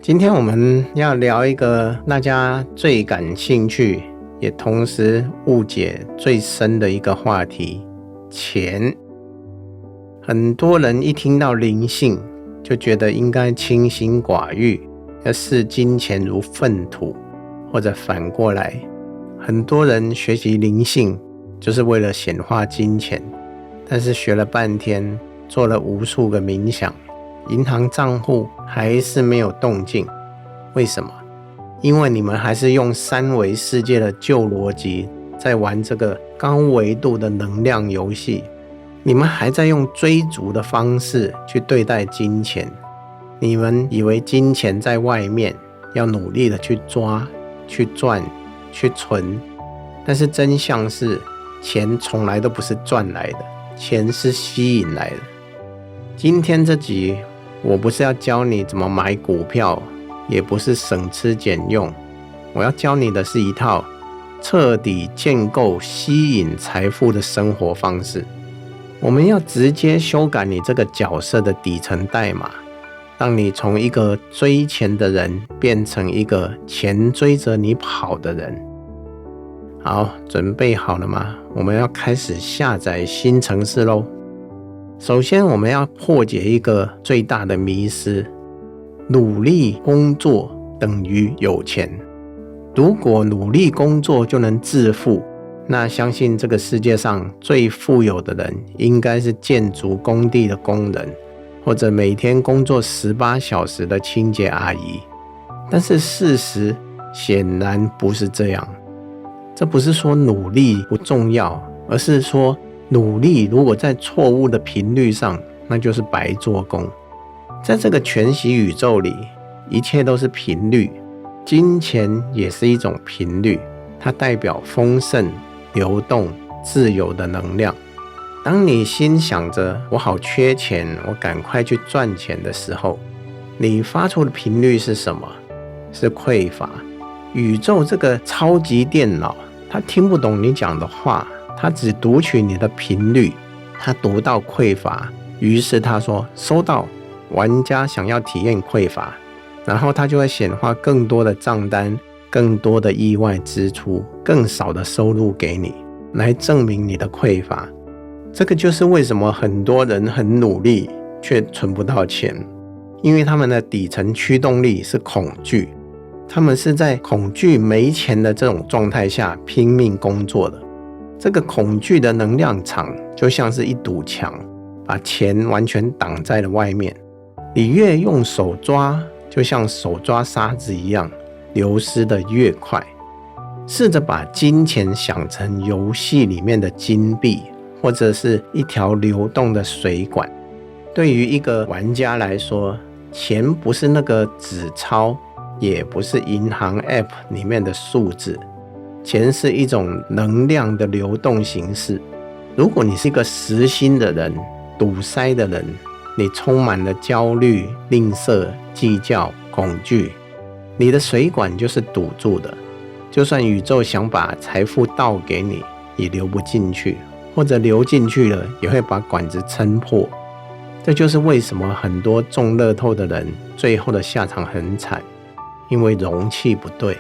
今天我们要聊一个大家最感兴趣，也同时误解最深的一个话题——钱。很多人一听到灵性，就觉得应该清心寡欲，要视金钱如粪土，或者反过来，很多人学习灵性就是为了显化金钱，但是学了半天，做了无数个冥想，银行账户还是没有动静。为什么？因为你们还是用三维世界的旧逻辑在玩这个高维度的能量游戏，你们还在用追逐的方式去对待金钱。你们以为金钱在外面，要努力的去抓、去赚、去存，但是真相是，钱从来都不是赚来的，钱是吸引来的。今天这集，我不是要教你怎么买股票，也不是省吃俭用，我要教你的是一套彻底建构吸引财富的生活方式。我们要直接修改你这个角色的底层代码，让你从一个追钱的人变成一个钱追着你跑的人。好，准备好了吗？我们要开始下载新程式咯。首先我们要破解一个最大的迷思，努力工作等于有钱。如果努力工作就能致富，那相信这个世界上最富有的人应该是建筑工地的工人，或者每天工作18小时的清洁阿姨。但是事实显然不是这样。这不是说努力不重要，而是说努力如果在错误的频率上，那就是白做工。在这个全息宇宙里，一切都是频率，金钱也是一种频率，它代表丰盛、流动、自由的能量。当你心想着我好缺钱，我赶快去赚钱的时候，你发出的频率是什么？是匮乏。宇宙这个超级电脑，它听不懂你讲的话，它只读取你的频率，它读到匮乏，于是它说收到，玩家想要体验匮乏，然后它就会显化更多的账单，更多的意外支出，更少的收入给你，来证明你的匮乏。这个就是为什么很多人很努力却存不到钱，因为他们的底层驱动力是恐惧，他们是在恐惧没钱的这种状态下拼命工作的。这个恐惧的能量场就像是一堵墙，把钱完全挡在了外面。你越用手抓，就像手抓沙子一样，流失的越快。试着把金钱想成游戏里面的金币，或者是一条流动的水管。对于一个玩家来说，钱不是那个纸钞，也不是银行 App 里面的数字，钱是一种能量的流动形式。如果你是一个实心的人，堵塞的人，你充满了焦虑、吝啬、计较、恐惧，你的水管就是堵住的。就算宇宙想把财富倒给你，也流不进去，或者流进去了，也会把管子撑破。这就是为什么很多中乐透的人最后的下场很惨，因为容器不对。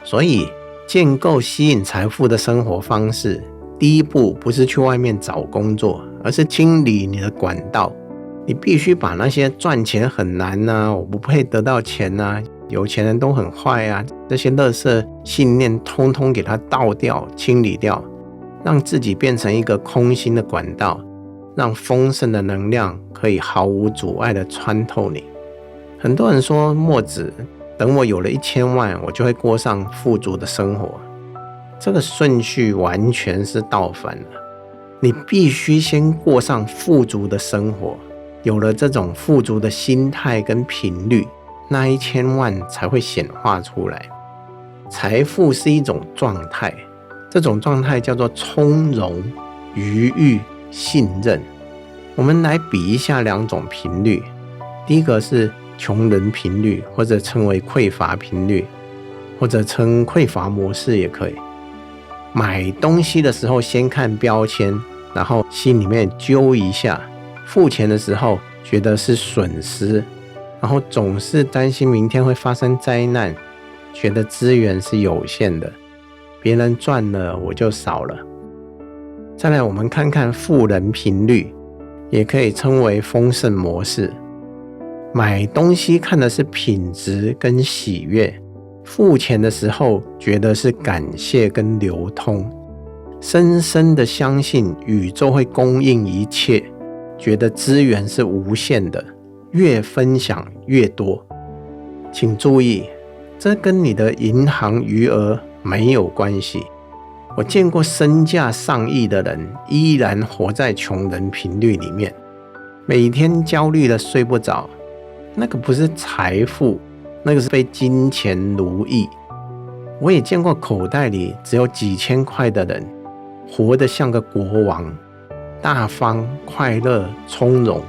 所以建构吸引财富的生活方式，第一步不是去外面找工作，而是清理你的管道。你必须把那些赚钱很难啊，我不配得到钱啊，有钱人都很坏啊，这些垃圾信念通通给它倒掉、清理掉，让自己变成一个空心的管道，让丰盛的能量可以毫无阻碍地穿透你。很多人说墨子，等我有了1000万，我就会过上富足的生活。这个顺序完全是倒反了。你必须先过上富足的生活，有了这种富足的心态跟频率，那1000万才会显化出来。财富是一种状态，这种状态叫做从容、愉悦、信任。我们来比一下2种频率。第一个是穷人频率，或者称为匮乏频率，或者称匮乏模式也可以。买东西的时候先看标签，然后心里面揪一下，付钱的时候觉得是损失，然然后总是担心明天会发生灾难，觉得资源是有限的，别人赚了我就少了。再来，我们看看富人频率，也可以称为丰盛模式。买东西看的是品质跟喜悦，付钱的时候觉得是感谢跟流通，深深的相信宇宙会供应一切，觉得资源是无限的，越分享越多。请注意，这跟你的银行余额没有关系。我见过身价上亿的人依然活在穷人频率里面，每天焦虑的睡不着。那个不是财富，那个是被金钱奴役。我也见过口袋里只有几千块的人，活得像个国王，大方、快乐、从容，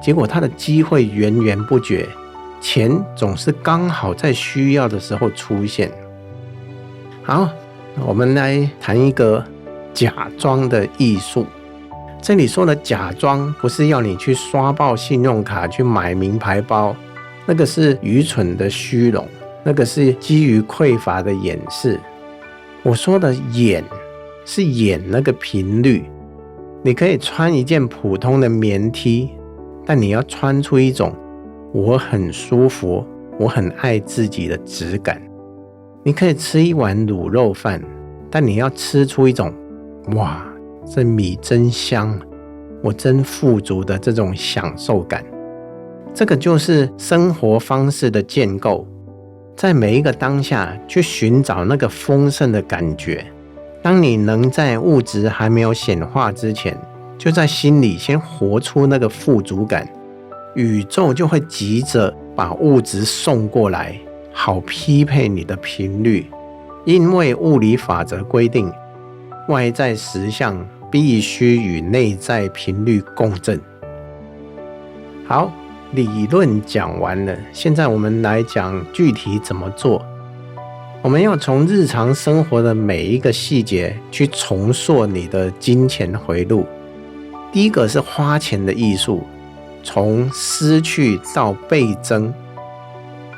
结果他的机会源源不绝，钱总是刚好在需要的时候出现。好，我们来谈一个假装的艺术。这里说的假装，不是要你去刷爆信用卡去买名牌包，那个是愚蠢的虚荣，那个是基于匮乏的掩饰。我说的演，是演那个频率。你可以穿一件普通的棉 T， 但你要穿出一种我很舒服，我很爱自己的质感。你可以吃一碗卤肉饭，但你要吃出一种哇，这米真香，我真富足的这种享受感。这个就是生活方式的建构，在每一个当下去寻找那个丰盛的感觉。当你能在物质还没有显化之前，就在心里先活出那个富足感，宇宙就会急着把物质送过来，好匹配你的频率。因为物理法则规定，外在实相必须与内在频率共振。好，理论讲完了，现在我们来讲具体怎么做。我们要从日常生活的每一个细节去重塑你的金钱回路。第一个是花钱的艺术，从失去到倍增。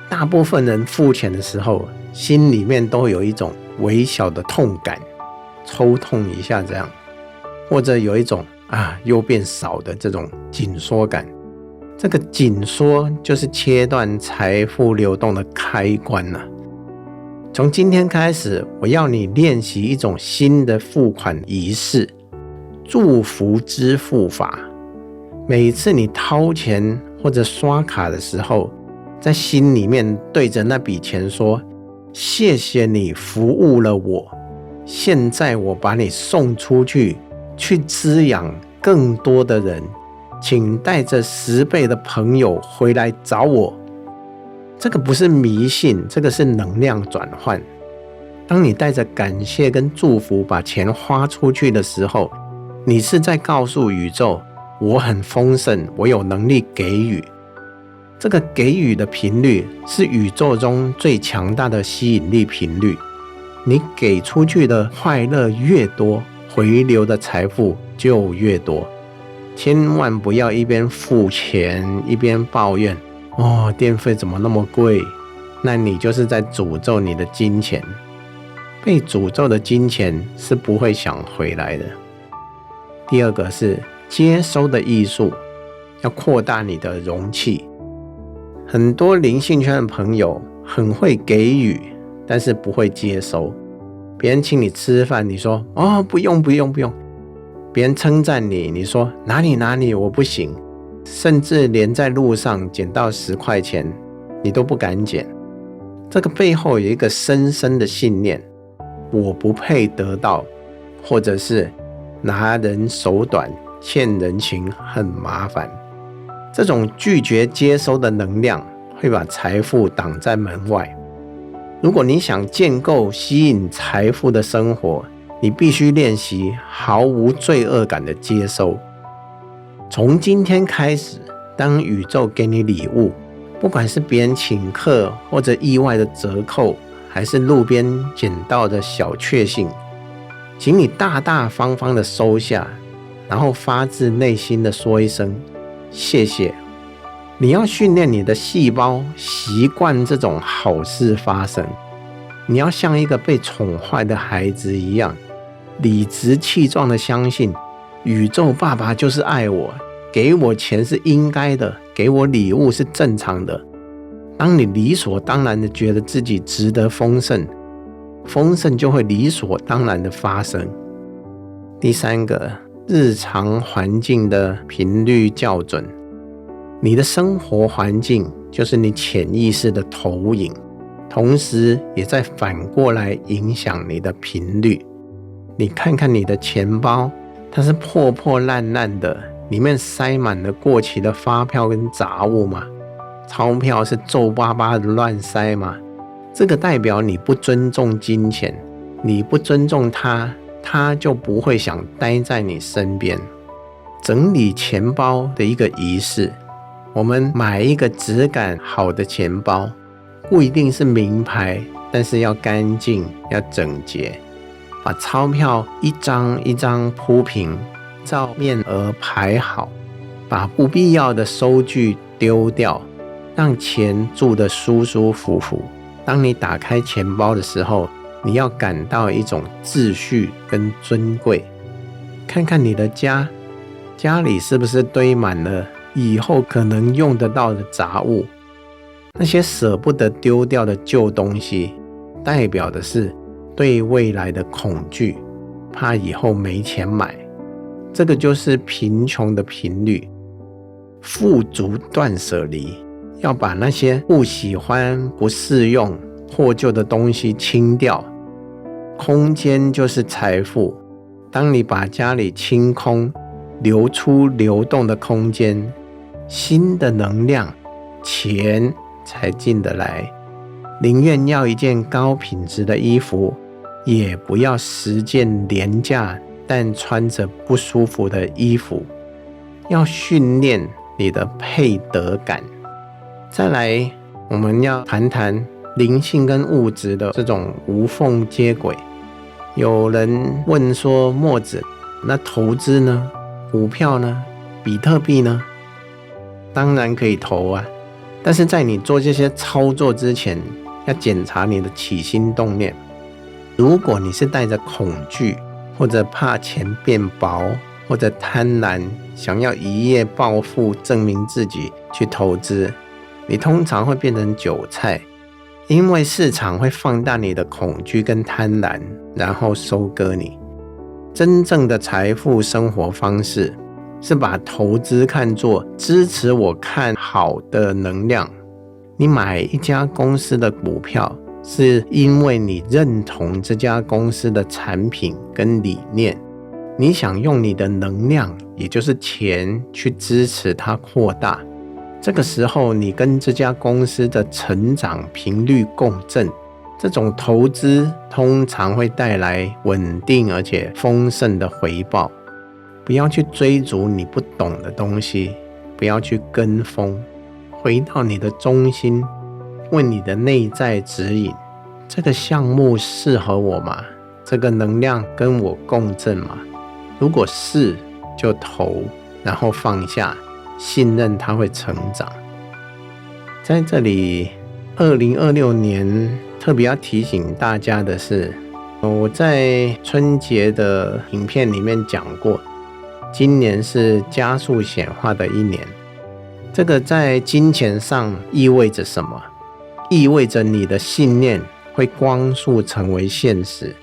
大部分人付钱的时候，心里面都有一种微小的痛感，抽痛一下这样，或者有一种又变少的这种紧缩感。这个紧缩就是切断财富流动的开关啊。从今天开始，我要你练习一种新的付款仪式，祝福支付法。每次你掏钱或者刷卡的时候，在心里面对着那笔钱说，谢谢你服务了我，现在我把你送出去，去滋养更多的人，请带着10倍的朋友回来找我。这个不是迷信，这个是能量转换。当你带着感谢跟祝福把钱花出去的时候，你是在告诉宇宙，我很丰盛，我有能力给予。这个给予的频率是宇宙中最强大的吸引力频率。你给出去的快乐越多，回流的财富就越多。千万不要一边付钱一边抱怨，电费怎么那么贵？那你就是在诅咒你的金钱。被诅咒的金钱是不会想回来的。第二个是接收的艺术，要扩大你的容器。很多灵性圈的朋友很会给予，但是不会接收。别人请你吃饭，你说不用。别人称赞你，你说哪里我不行。甚至连在路上捡到10块钱，你都不敢捡。这个背后有一个深深的信念，我不配得到，或者是拿人手短，欠人情很麻烦。这种拒绝接收的能量会把财富挡在门外。如果你想建构吸引财富的生活，你必须练习毫无罪恶感的接收。从今天开始，当宇宙给你礼物，不管是别人请客，或者意外的折扣，还是路边捡到的小确幸，请你大大方方的收下，然后发自内心的说一声谢谢，你要训练你的细胞习惯这种好事发生，你要像一个被宠坏的孩子一样，理直气壮地相信宇宙爸爸就是爱我，给我钱是应该的，给我礼物是正常的。当你理所当然地觉得自己值得丰盛，丰盛就会理所当然地发生。第三个，日常环境的频率校准。你的生活环境就是你潜意识的投影，同时也在反过来影响你的频率。你看看你的钱包，它是破破烂烂的，里面塞满了过期的发票跟杂物吗？钞票是皱巴巴的乱塞吗？这个代表你不尊重金钱，你不尊重它，它就不会想待在你身边。整理钱包的一个仪式，我们买一个质感好的钱包，不一定是名牌，但是要干净，要整洁。把钞票一张一张铺平，照面额排好，把不必要的收据丢掉，让钱住得舒舒服服。当你打开钱包的时候，你要感到一种秩序跟尊贵。看看你的家里是不是堆满了以后可能用得到的杂物？那些舍不得丢掉的旧东西，代表的是对未来的恐惧，怕以后没钱买。这个就是贫穷的频率。富足断舍离，要把那些不喜欢、不适用、破旧的东西清掉。空间就是财富，当你把家里清空，留出流动的空间，新的能量，钱才进得来。宁愿要一件高品质的衣服，也不要10件廉价但穿着不舒服的衣服。要训练你的配得感。再来，我们要谈谈灵性跟物质的这种无缝接轨。有人问说，墨子，那投资呢？股票呢？比特币呢？当然可以投啊，但是在你做这些操作之前，要检查你的起心动念。如果你是带着恐惧，或者怕钱变薄，或者贪婪，想要一夜暴富证明自己去投资，你通常会变成韭菜，因为市场会放大你的恐惧跟贪婪，然后收割你。真正的财富生活方式是把投资看作支持我看好的能量。你买一家公司的股票，是因为你认同这家公司的产品跟理念，你想用你的能量，也就是钱，去支持它扩大。这个时候，你跟这家公司的成长频率共振，这种投资通常会带来稳定而且丰盛的回报。不要去追逐你不懂的东西，不要去跟风，回到你的中心，问你的内在指引：这个项目适合我吗？这个能量跟我共振吗？如果是，就投，然后放下，信任它会成长。在这里，2026年特别要提醒大家的是，我在春节的影片里面讲过，今年是加速显化的一年。这个在金钱上意味着什么？意味着你的信念会光速成为现实。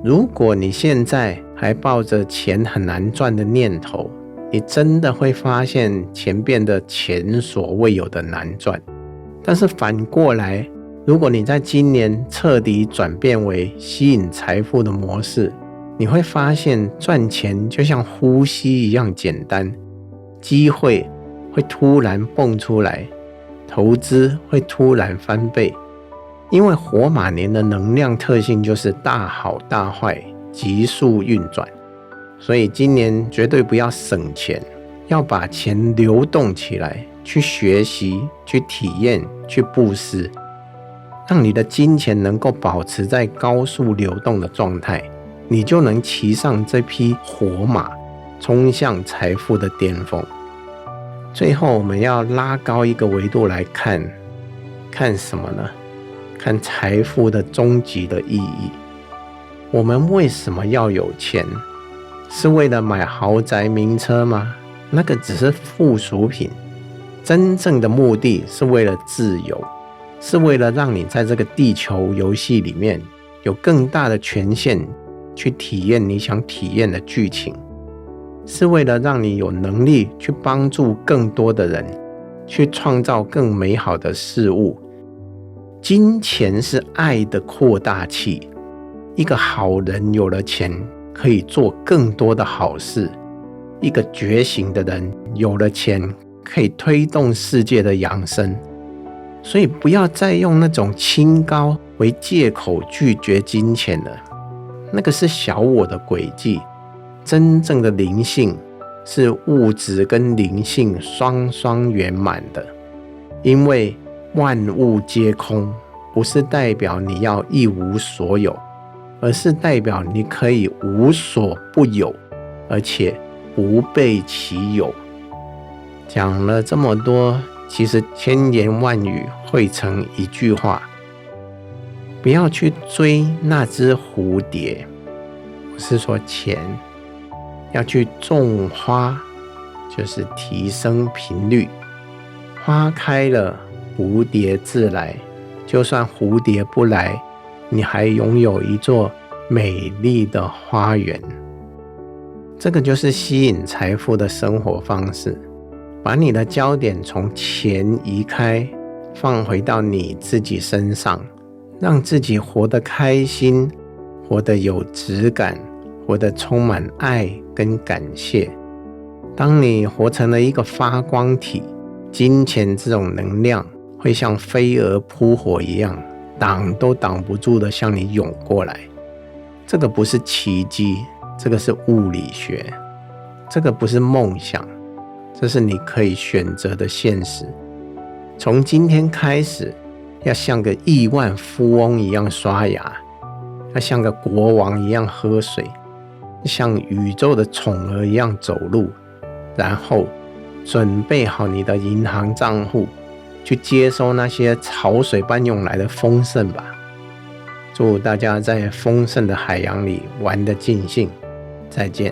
如果你现在还抱着钱很难赚的念头，你真的会发现钱变得前所未有的难赚。但是反过来，如果你在今年彻底转变为吸引财富的模式，你会发现赚钱就像呼吸一样简单，机会会突然蹦出来，投资会突然翻倍。因为火马年的能量特性就是大好大坏，急速运转，所以今年绝对不要省钱，要把钱流动起来，去学习，去体验，去布施，让你的金钱能够保持在高速流动的状态，你就能骑上这匹火马，冲向财富的巅峰。最后我们要拉高一个维度来看，看什么呢？看财富的终极的意义。我们为什么要有钱？是为了买豪宅名车吗？那个只是附属品。真正的目的是为了自由，是为了让你在这个地球游戏里面有更大的权限去体验你想体验的剧情，是为了让你有能力去帮助更多的人，去创造更美好的事物。金钱是爱的扩大器，一个好人有了钱可以做更多的好事，一个觉醒的人有了钱可以推动世界的扬升。所以不要再用那种清高为借口拒绝金钱了，那个是小我的轨迹。真正的灵性是物质跟灵性双双圆满的，因为万物皆空，不是代表你要一无所有，而是代表你可以无所不有，而且不被其有。讲了这么多，其实千言万语汇成一句话：不要去追那只蝴蝶，我是说钱，要去种花，就是提升频率。花开了，蝴蝶自来，就算蝴蝶不来，你还拥有一座美丽的花园。这个就是吸引财富的生活方式。把你的焦点从钱移开，放回到你自己身上，让自己活得开心，活得有质感，活得充满爱跟感谢。当你活成了一个发光体，金钱这种能量会像飞蛾扑火一样，挡都挡不住的向你涌过来。这个不是奇迹，这个是物理学，这个不是梦想，这是你可以选择的现实。从今天开始，要像个亿万富翁一样刷牙，要像个国王一样喝水，像宇宙的宠儿一样走路，然后准备好你的银行账户，去接收那些潮水般涌来的丰盛吧。祝大家在丰盛的海洋里玩得尽兴，再见。